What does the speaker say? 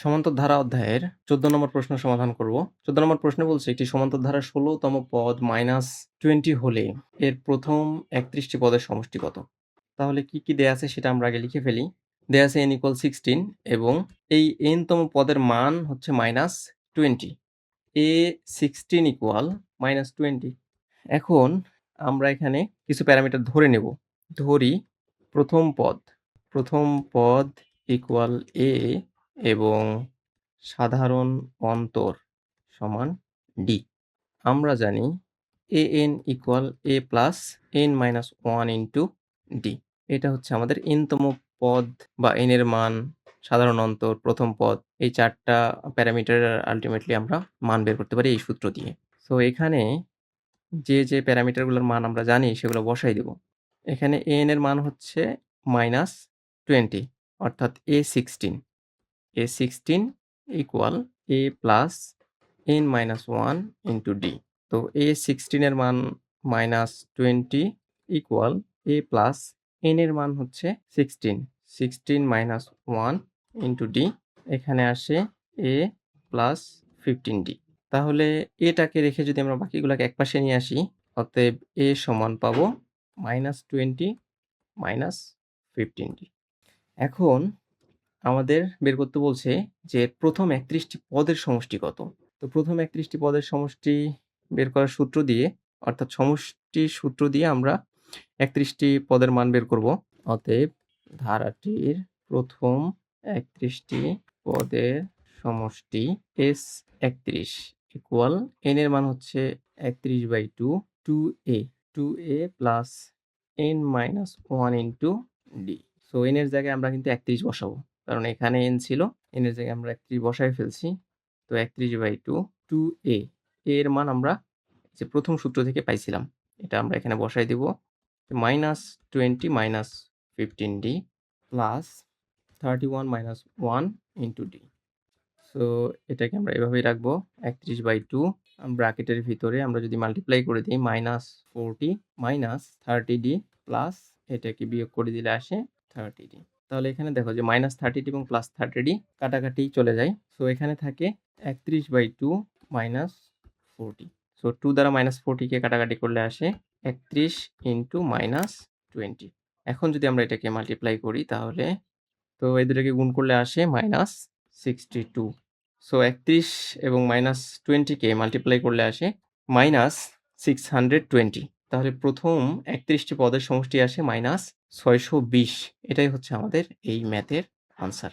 সমান্তরধারা অধ্যায়ের ১৪ নম্বর প্রশ্ন সমাধান করব। ১৪ নম্বর প্রশ্নে বলছে একটি সমান্তরধারার ১৬তম পদ -20 হলে এর প্রথম ৩১ টি পদের সমষ্টি কত? তাহলে কি, কি দেয়া আছে সেটা আমরা আগে লিখে ফেলি। দেয়া আছে n = 16 এবং এই n তম পদের মান হচ্ছে -20। a 16 = -20। এখন আমরা এখানে কিছু প্যারামিটার ধরে নেব। ধরি প্রথম পদ ইকুয়াল a এবং সাধারণ অন্তর সমান d। আমরা জানি an = a + n - 1 * d। এটা হচ্ছে আমাদের n তম পদ বা n এর মান, সাধারণ অন্তর, প্রথম পদ, এই ৪ টা প্যারামিটার আল্টিমেটলি আমরা মান বের করতে পারি এই সূত্র দিয়ে। সো এখানে যে প্যারামিটারগুলোর মান আমরা জানি সেগুলো বসাই দেব। এখানে an এর মান হচ্ছে -20 অর্থাৎ a16 = a + n - 1 * d। তো a16 এর মান -20 = a + n এর মান হচ্ছে 16 - 1 * d। এখানে আসে a + 15d। তাহলে এটাকে রেখে যদি আমরা বাকিগুলোকে একপাশে নিয়ে আসি, অতএব a সমান পাবো -20 - 15d। এখন আমাদের বের করতে বলছে যে প্রথম ৩১ টি পদের সমষ্টি কত? তো প্রথম ৩১ টি পদের সমষ্টি বের করার সূত্র দিয়ে, অর্থাৎ সমষ্টির সূত্র দিয়ে আমরা ৩১ টি পদের মান বের করব। অতএব ধারাটির প্রথম ৩১ টি পদের সমষ্টি S31 = n এর মান হচ্ছে 31/2 2a 2a + n - 1 * d। So n এর জায়গায় আমরা কিন্তু 31 বসাবো। কারণ এখানে n ছিল, n এর জায়গায় আমরা 31 বসায় ফেলছি। তো 31/2 2a, a এর মান আমরা যে প্রথম সূত্র থেকে পাইছিলাম, এটা আমরা এখানে বসাই দিব। -20 - 15d + 31 - 1 * d। সো এটাকে আমরা এভাবেই রাখবো। 31/2 ব্র্যাকেটের ভিতরে আমরা যদি মাল্টিপ্লাই করে দিই -40 - 30d প্লাস এটাকে বিয়োগ করে দিলে আসে 30d। তাহলে এখানে দেখো যে -30d এবং +30d কাটাকাটি চলে যায়। সো এখানে থাকে 31/2 - 40। সো 2 দ্বারা -40 কে কাটাকাটি করলে আসে 31 × -20। এখন যদি আমরা এটাকে মাল্টিপ্লাই করি তাহলে তো এই দুটোকে গুণ করলে আসে -62। সো 31 এবং -20 কে মাল্টিপ্লাই করলে আসে -620। তাহলে প্রথম ৩১ টি পদের সমষ্টি আসে -620। এটাই হচ্ছে আমাদের এই ম্যাথের আনসার।